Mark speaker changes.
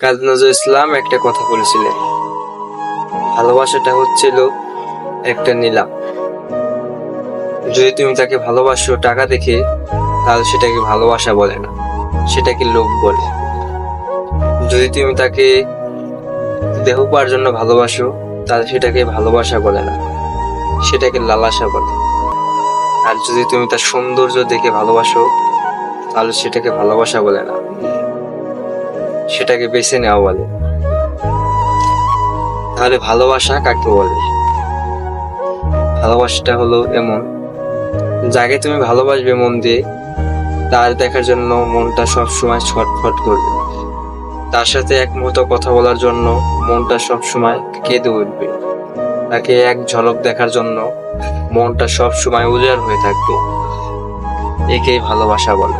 Speaker 1: কাজী নজরুল ইসলাম একটা কথা বলেছিলেন, ভালোবাসাটা হচ্ছিল একটা নিলাম। যদি তুমি তাকে ভালোবাসো টাকা দেখে, তাহলে সেটাকে ভালোবাসা বলে না, সেটাকে লোভ বলে। যদি তুমি তাকে দেহ পাওয়ার জন্য ভালোবাসো, তাহলে সেটাকে ভালোবাসা বলে না, সেটাকে লালসা বলে। আর যদি তুমি তার সৌন্দর্য দেখে ভালোবাসো, তাহলে সেটাকে ভালোবাসা বলে না, সেটাকে বেছে নেওয়া বলে। তাহলে ভালোবাসা কাকে বলে? ভালোবাসাটা হলো এমন, যাকে তুমি ভালোবাসবে মন দিয়ে, তার দেখার জন্য মনটা সবসময় ছটফট করবে। তার সাথে এক মুহূর্ত কথা বলার জন্য মনটা সবসময় কেঁদে উঠবে। তাকে এক ঝলক দেখার জন্য মনটা সবসময় উজাড় হয়ে থাকবে। একেই ভালোবাসা বলে।